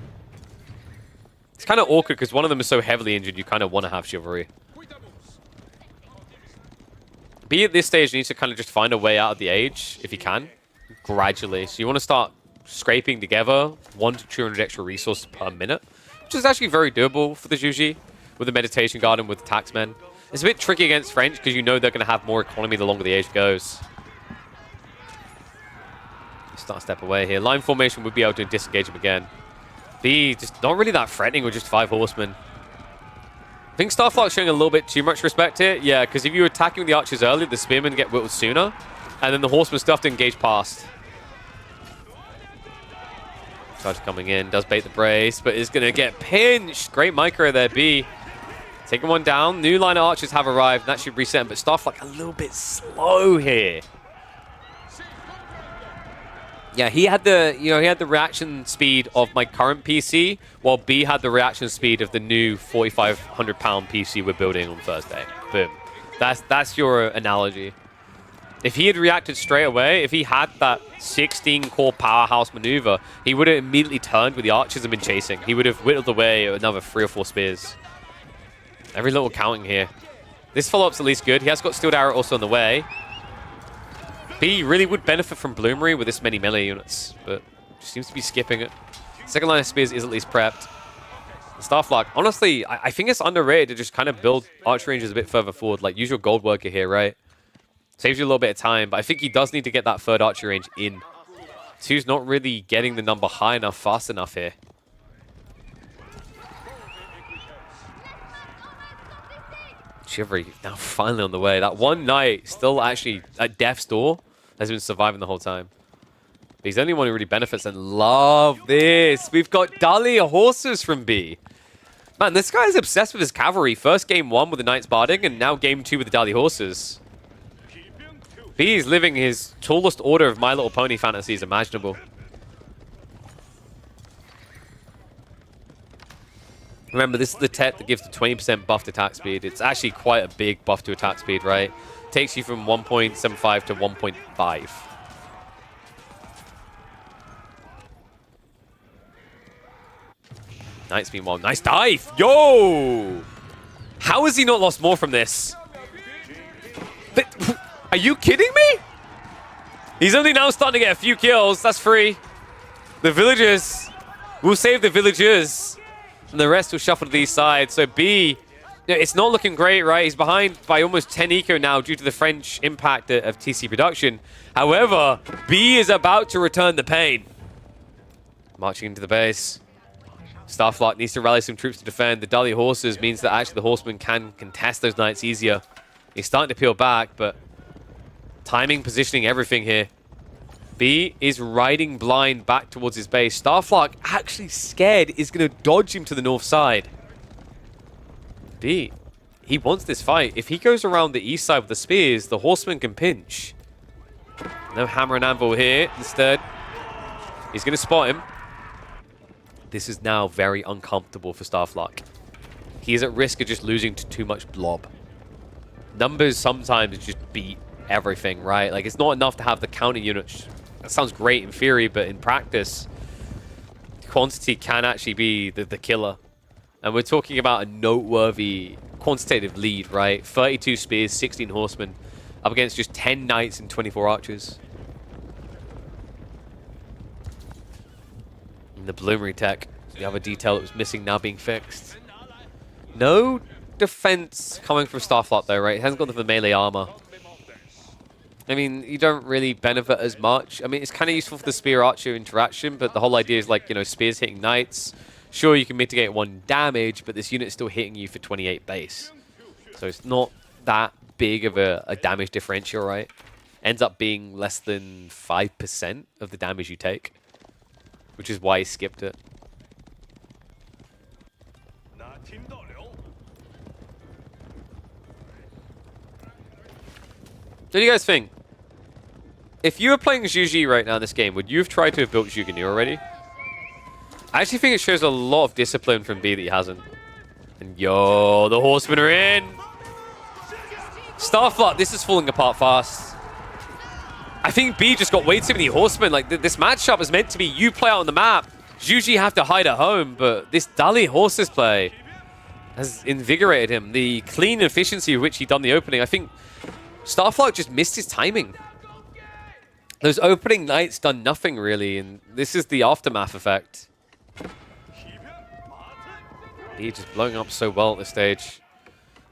It's kind of awkward because one of them is so heavily injured, you kind of want to have chivalry. B at this stage needs to kind of just find a way out of the age, if he can, gradually. So you want to start scraping together 100 to 200 extra resources per minute, which is actually very doable for the Zhuge with the Meditation Garden, with the Taxmen. It's a bit tricky against French because you know they're going to have more economy the longer the age goes. Start a step away here. Line formation would be able to disengage him again. B, just not really that threatening with just 5 horsemen. I think Starflock's showing a little bit too much respect here. Yeah, because if you were attacking with the archers early, the spearmen get whittled sooner, and then the horsemen stuff to engage past. Charge coming in, does bait the brace, but is going to get pinched. Great micro there, B. Taking one down. New line of archers have arrived. That should reset him, but Starflock a little bit slow here. Yeah, he had the, he had the reaction speed of my current PC, while B had the reaction speed of the new 4,500-pound PC we're building on Thursday. Boom. That's your analogy. If he had reacted straight away, if he had that 16-core powerhouse maneuver, he would have immediately turned with the archers and been chasing. He would have whittled away another 3 or 4 spears. Every little counting here. This follow-up's at least good. He has got Steeled Arrow also on the way. B really would benefit from Bloomery with this many melee units, but just seems to be skipping it. Second line of spears is at least prepped. Starflock, honestly, I think it's underrated to just kind of build archer ranges a bit further forward. Like, use your gold worker here, right? Saves you a little bit of time, but I think he does need to get that third archer range in. 2's not really getting the number high enough, fast enough here. Chivalry now finally on the way. That one knight still actually at death's door has been surviving the whole time. But he's the only one who really benefits, and love this. We've got Dahlia horses from B. Man, this guy is obsessed with his cavalry. First game 1 with the Knights Barding, and now game 2 with the Dahlia horses. B is living his tallest order of My Little Pony fantasies imaginable. Remember, this is the tech that gives the 20% buff to attack speed. It's actually quite a big buff to attack speed, right? Takes you from 1.75 to 1.5. Knights, meanwhile, nice dive! Yo! How has he not lost more from this? But, are you kidding me? He's only now starting to get a few kills. That's free. The villagers. We'll save the villagers. And the rest will shuffle to these sides. So B, it's not looking great, right? He's behind by almost 10 eco now due to the French impact of TC production. However, B is about to return the pain. Marching into the base. Starflock needs to rally some troops to defend. The Dahlia horses means that actually the horsemen can contest those knights easier. He's starting to peel back, but timing, positioning, everything here. B is riding blind back towards his base. Starflock, actually scared, is going to dodge him to the north side. B, he wants this fight. If he goes around the east side with the spears, the horseman can pinch. No hammer and anvil here. Instead, he's going to spot him. This is now very uncomfortable for Starflock. He is at risk of just losing to too much blob. Numbers sometimes just beat everything, right? Like, it's not enough to have the counter units. That sounds great in theory, but in practice, quantity can actually be the killer. And we're talking about a noteworthy quantitative lead, right? 32 spears, 16 horsemen, up against just 10 knights and 24 archers. And the bloomery tech, the other detail that was missing now being fixed. No defense coming from Starflock though, right? It hasn't got the melee armor. I mean, you don't really benefit as much. I mean, it's kind of useful for the spear archer interaction, but the whole idea is like, you know, spears hitting knights. Sure, you can mitigate 1 damage, but this unit is still hitting you for 28 base. So it's not that big of a damage differential, right? Ends up being less than 5% of the damage you take, which is why he skipped it. What do you guys think? If you were playing Zhuji right now in this game, would you have tried to have built Zhuganyu already? I actually think it shows a lot of discipline from B that he hasn't. And yo, the horsemen are in! Starflock, this is falling apart fast. I think B just got way too many horsemen. Like, this matchup is meant to be you play out on the map. Zhuji have to hide at home, but this Dali horses play has invigorated him. The clean efficiency with which he done the opening, I think Starflock just missed his timing. Those opening knights done nothing really, and this is the aftermath effect. He's just blowing up so well at this stage.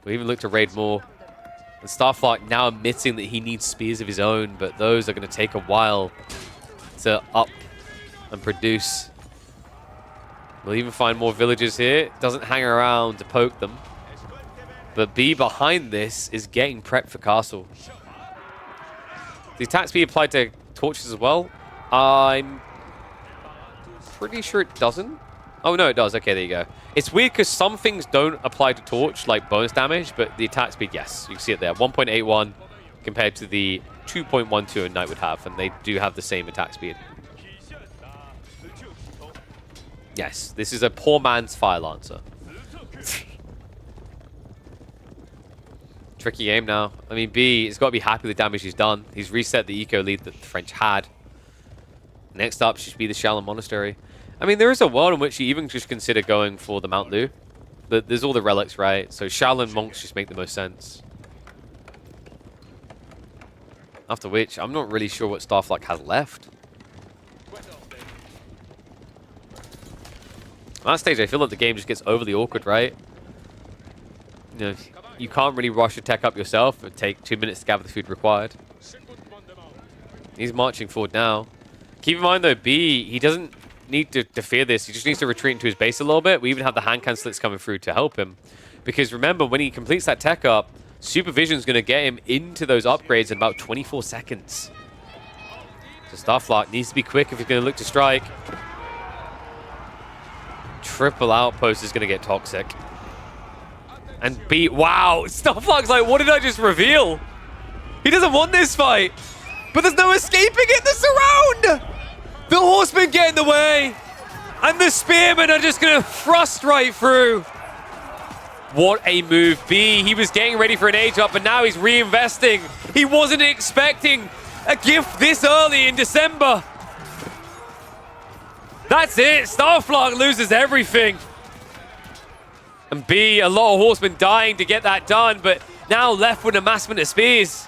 We even look to raid more. And Starflock now admitting that he needs spears of his own, but those are going to take a while to up and produce. We'll even find more villagers here. Doesn't hang around to poke them. But B behind this is getting prepped for castle. The attack speed applied to torches as well. I'm pretty sure it doesn't. Oh, no, it does. Okay, there you go. It's weird because some things don't apply to torch, like bonus damage, but the attack speed, yes. You can see it there. 1.81 compared to the 2.12 a knight would have, and they do have the same attack speed. Yes, this is a poor man's Fire Lancer. Tricky game now. I mean, B has got to be happy with the damage he's done. He's reset the eco lead that the French had. Next up should be the Shaolin Monastery. I mean, there is a world in which you even just consider going for the Mount Lu. But there's all the relics, right? So Shaolin monks just make the most sense. After which, I'm not really sure what Starflock has left. At that stage, I feel like the game just gets overly awkward, right? You know, you can't really rush a tech up yourself. It would take 2 minutes to gather the food required. He's marching forward now. Keep in mind, though, B, he doesn't need to fear this. He just needs to retreat into his base a little bit. We even have the hand cancelers coming through to help him. Because remember, when he completes that tech up, Supervision's going to get him into those upgrades in about 24 seconds. So Starflock needs to be quick if he's going to look to strike. Triple outpost is going to get toxic. And B, wow, Starflock's like, what did I just reveal? He doesn't want this fight. But there's no escaping it, the surround! The horsemen get in the way. And the spearmen are just going to thrust right through. What a move, B. He was getting ready for an age up, and now he's reinvesting. He wasn't expecting a gift this early in December. That's it. Starflock loses everything. And B, a lot of horsemen dying to get that done, but now left with an amassment of spears.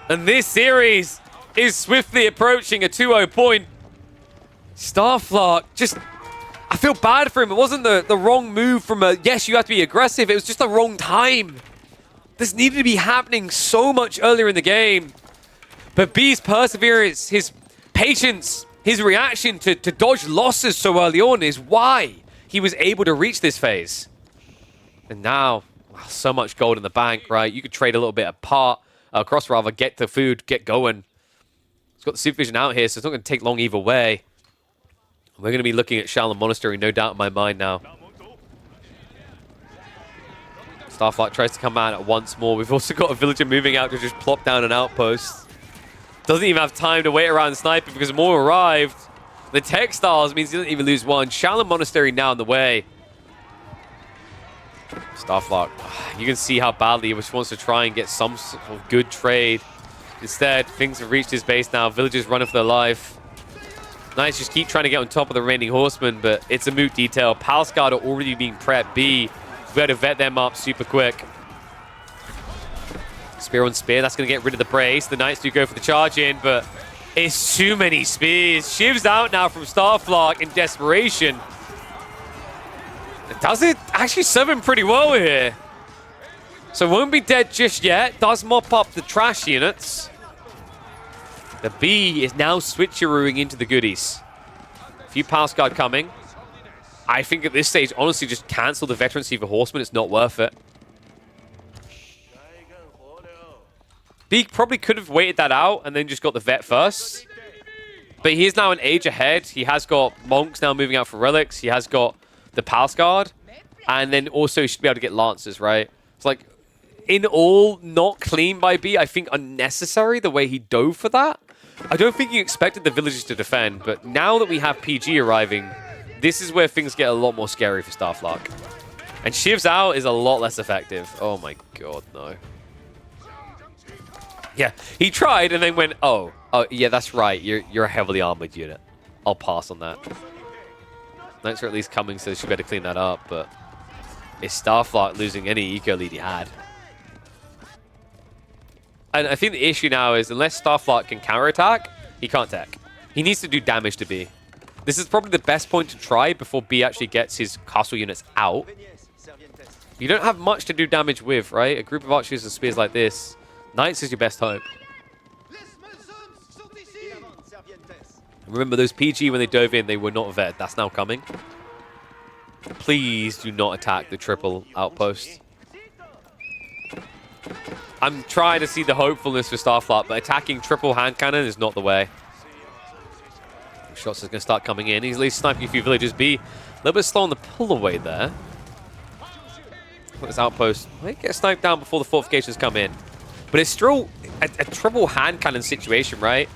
And this series is swiftly approaching a 2-0 point. Starflock, just, I feel bad for him. It wasn't the wrong move from a, yes, you have to be aggressive. It was just the wrong time. This needed to be happening so much earlier in the game. But B's perseverance, his patience, his reaction to dodge losses so early on is why he was able to reach this phase. And now, well, so much gold in the bank, right? You could trade a little bit across rather, get the food, get going. It's got the supervision out here, so it's not going to take long either way. We're going to be looking at Shaolin Monastery, no doubt in my mind now. Starflight tries to come out at once more. We've also got a villager moving out to just plop down an outpost. Doesn't even have time to wait around sniping because more arrived. The textiles means he doesn't even lose one. Shaolin Monastery now in the way. Starflight, you can see how badly he just wants to try and get some sort of good trade. Instead, things have reached his base now. Villagers running for their life. Knights just keep trying to get on top of the remaining horsemen, but it's a moot detail. Palace Guard are already being prepped. B, we had to vet them up super quick. Spear on spear, that's going to get rid of the brace. The Knights do go for the charge in, but it's too many spears. Shiv's out now from Starflock in desperation. Does it actually serve him pretty well here? So won't be dead just yet. Does mop up the trash units. The B is now switcherooing into the goodies. A few Palace Guard coming. I think at this stage, honestly, just cancel the veterancy for Horseman. It's not worth it. B probably could have waited that out and then just got the vet first. But he is now an age ahead. He has got monks now moving out for relics. He has got the Palace Guard. And then also he should be able to get lancers, right? It's like, in all, not clean by B. I think unnecessary the way he dove for that. I don't think he expected the villagers to defend, but now that we have PG arriving, this is where things get a lot more scary for Starflock. And Shiv's out is a lot less effective. Oh my god, no. Yeah, he tried and then went, oh yeah, that's right. You're a heavily armored unit. I'll pass on that. Knights are at least coming, so they should be able to clean that up, but it's Starflock losing any eco lead he had. And I think the issue now is unless Starflight can counterattack, he can't tech. He needs to do damage to B. This is probably the best point to try before B actually gets his castle units out. You don't have much to do damage with, right? A group of archers and spears like this. Knights is your best hope. Remember, those PG, when they dove in, they were not vet. That's now coming. Please do not attack the triple outpost. I'm trying to see the hopefulness for Starflight, but attacking triple hand cannon is not the way. Shots are going to start coming in. He's at least sniping a few villagers. B, a little bit slow on the pull away there. This outpost might get sniped down before the fortifications come in. But it's still a triple hand cannon situation, right?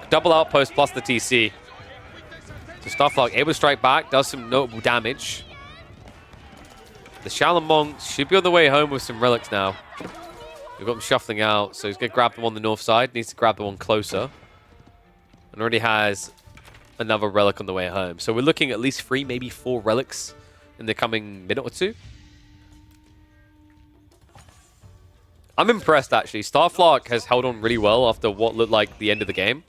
Double outpost plus the TC. So Starflock able to strike back, does some notable damage. The Shaolin monks should be on the way home with some relics now. We've got them shuffling out, so he's going to grab them on the north side. Needs to grab the one closer. And already has another relic on the way home. So we're looking at least 3, maybe 4 relics in the coming minute or two. I'm impressed, actually. Starflock has held on really well after what looked like the end of the game.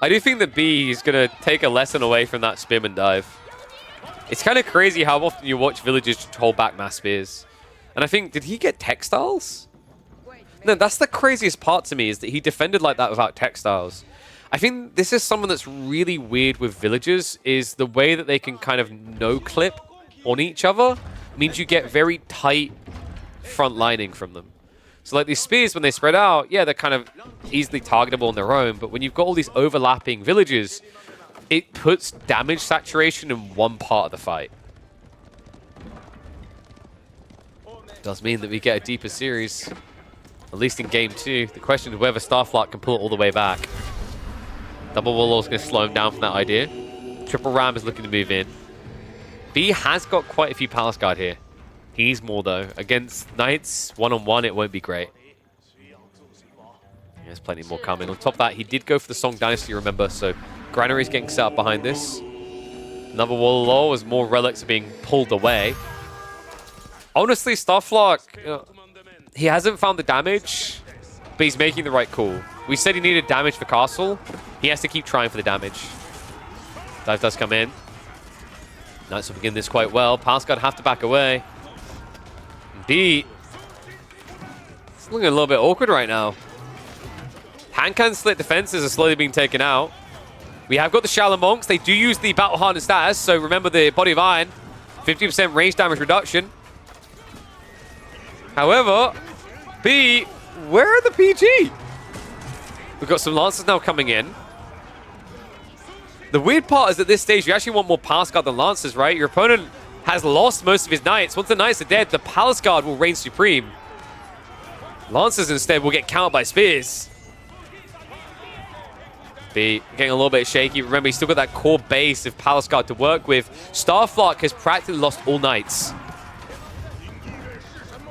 I do think that B is going to take a lesson away from that spearman dive. It's kind of crazy how often you watch villagers just hold back mass spears. And I think, did he get textiles? No, that's the craziest part to me, is that he defended like that without textiles. I think this is something that's really weird with villagers, is the way that they can kind of no-clip on each other means you get very tight front lining from them. So like these spears, when they spread out, yeah, they're kind of easily targetable on their own, but when you've got all these overlapping villages, it puts damage saturation in one part of the fight. It does mean that we get a deeper series, at least in game 2. The question is whether Starflight can pull it all the way back. Double Warlord's going to slow him down from that idea. Triple Ram is looking to move in. B has got quite a few Palace Guard here. He needs more, though. Against Knights, one-on-one, it won't be great. There's plenty more coming. On top of that, he did go for the Song Dynasty, remember, so Granary's getting set up behind this. Another Warlord as more relics are being pulled away. Honestly, Starflock, he hasn't found the damage, but he's making the right call. We said he needed damage for Castle. He has to keep trying for the damage. Dive does come in. Knights will begin this quite well. Palace Guard have to back away. B, it's looking a little bit awkward right now. Hand cannon slit defenses are slowly being taken out. We have got the Shaolin monks. They do use the battle hardened status, so remember the body of iron. 50% range damage reduction. However, B, where are the PG? We've got some Lancers now coming in. The weird part is at this stage, you actually want more Palace Guard than Lancers, right? Your opponent has lost most of his knights. Once the knights are dead, the Palace Guard will reign supreme. Lancers instead will get countered by spears. B getting a little bit shaky. Remember, he's still got that core base of Palace Guard to work with. Starflock has practically lost all knights.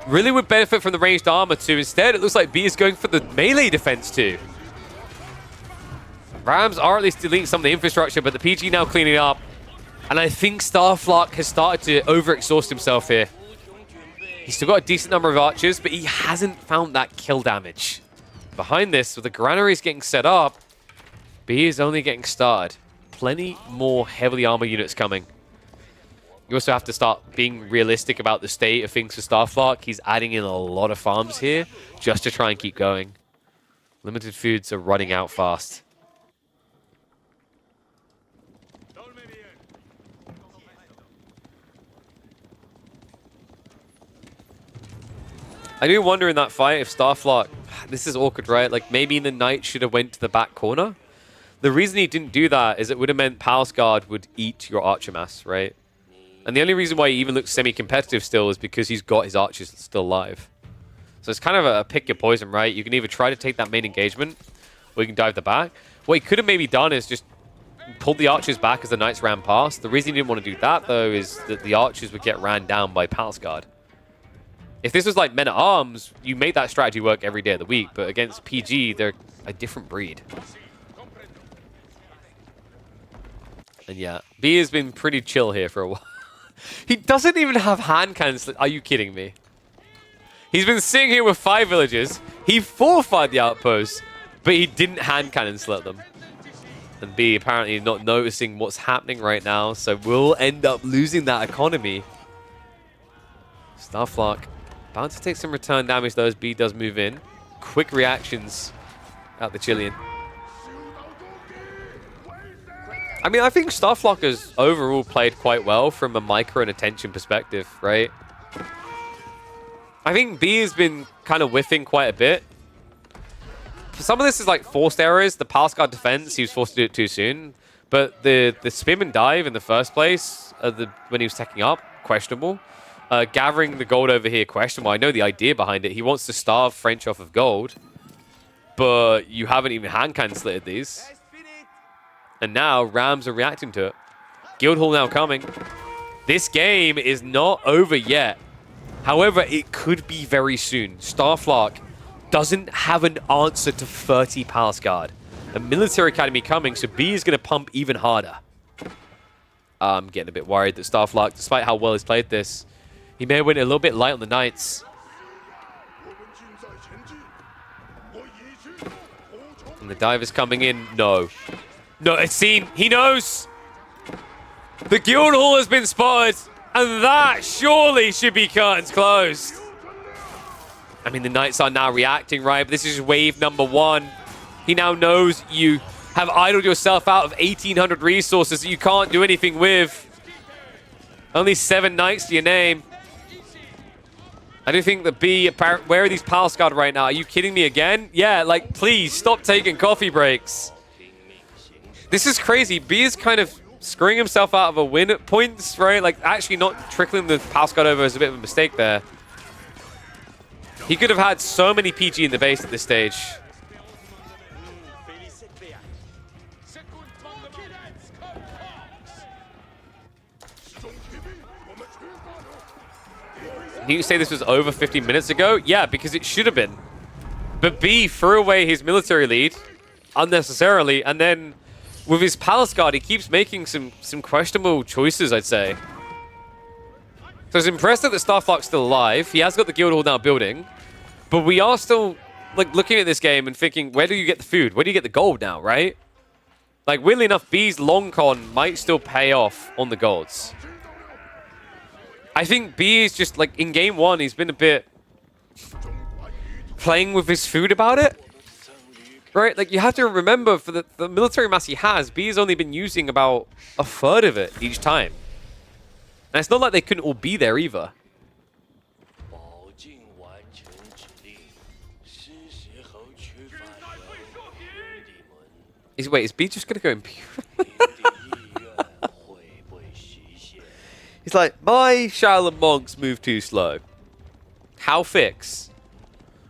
Really would benefit from the ranged armor too. Instead, it looks like B is going for the melee defense too. Rams are at least deleting some of the infrastructure, but the PG now cleaning up. And I think Starflock has started to overexhaust himself here. He's still got a decent number of archers, but he hasn't found that kill damage. Behind this, with the granaries getting set up, B is only getting started. Plenty more heavily armored units coming. You also have to start being realistic about the state of things for Starflock. He's adding in a lot of farms here just to try and keep going. Limited foods are running out fast. I do wonder in that fight if Starflock... This is awkward, right? Like, maybe the knight should have went to the back corner. The reason he didn't do that is it would have meant Palace Guard would eat your archer mass, right? And the only reason why he even looks semi-competitive still is because he's got his archers still alive. So it's kind of a pick your poison, right? You can either try to take that main engagement, or you can dive the back. What he could have maybe done is just pulled the archers back as the knights ran past. The reason he didn't want to do that, though, is that the archers would get ran down by Palace Guard. If this was like men-at-arms, you make that strategy work every day of the week, but against PG, they're a different breed. And yeah, B has been pretty chill here for a while. He doesn't even have hand cannons. Are you kidding me? He's been sitting here with 5 villages. He fortified the outposts, but he didn't hand cannon slit them. And B apparently not noticing what's happening right now, so we'll end up losing that economy. Starflock bound to take some return damage though as B does move in. Quick reactions at the Chilean. I mean, I think Starflock has overall played quite well from a micro and attention perspective, right? I think B has been kind of whiffing quite a bit. Some of this is like forced errors. The Palace Guard defense, he was forced to do it too soon. But the spin and dive in the first place, when he was teching up, questionable. Gathering the gold over here, questionable. I know the idea behind it. He wants to starve French off of gold. But you haven't even hand cannon slitted these. And now Rams are reacting to it. Guildhall now coming. This game is not over yet. However, it could be very soon. Starflock doesn't have an answer to 30 Palace Guard. A military academy coming, so B is going to pump even harder. I'm getting a bit worried that Starflock, despite how well he's played this, he may have went a little bit light on the Knights. And the dive is coming in. No. No, it's seen. He knows. The Guildhall has been spotted. And that surely should be curtains closed. I mean, the Knights are now reacting, right? But this is wave number 1. He now knows you have idled yourself out of 1,800 resources that you can't do anything with. Only 7 Knights to your name. I do think that B, where are these Palace Guard right now? Are you kidding me again? Yeah, like, please, stop taking coffee breaks. This is crazy. B is kind of screwing himself out of a win at points, right? Like, actually not trickling the Palace Guard over is a bit of a mistake there. He could have had so many PG in the base at this stage. You say this was over 15 minutes ago? Yeah, because it should have been. But B threw away his military lead unnecessarily, and then with his Palace Guard, he keeps making some questionable choices, I'd say. So it's impressive that Starflock's still alive. He has got the Guildhall now building. But we are still like looking at this game and thinking, where do you get the food? Where do you get the gold now, right? Like, weirdly enough, B's long con might still pay off on the golds. I think B is just, like, in game 1, he's been a bit playing with his food about it. Right? Like, you have to remember, for the military mass he has, B has only been using about a third of it each time. And it's not like they couldn't all be there either. Wait, is B just going to go imperial? He's like, my Shaolin monks move too slow. How fix?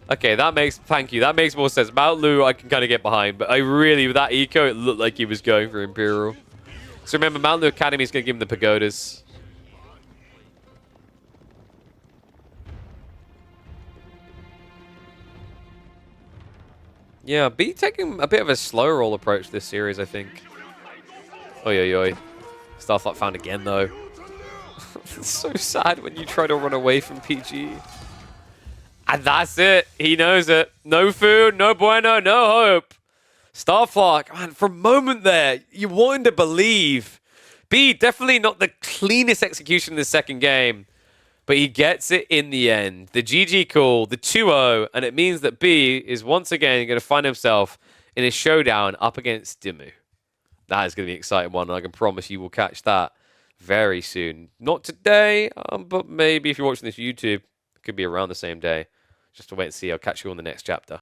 Okay, that makes... Thank you. That makes more sense. Mount Lu, I can kind of get behind. But I really... With that eco, it looked like he was going for Imperial. So remember, Mount Lu Academy is going to give him the pagodas. Yeah, B taking a bit of a slow roll approach this series, I think. Oi, oi, oi. Starflight found again, though. It's so sad when you try to run away from PG. And that's it. He knows it. No food, no bueno, no hope. Starflock, man, for a moment there, you wanted to believe. B, definitely not the cleanest execution in the second game. But he gets it in the end. The GG call, the 2-0, and it means that B is once again going to find himself in a showdown up against Dimmu. That is going to be an exciting one, and I can promise you will catch that very soon. Not today, but maybe if you're watching this YouTube, it could be around the same day. Just to wait and see. I'll catch you on the next chapter.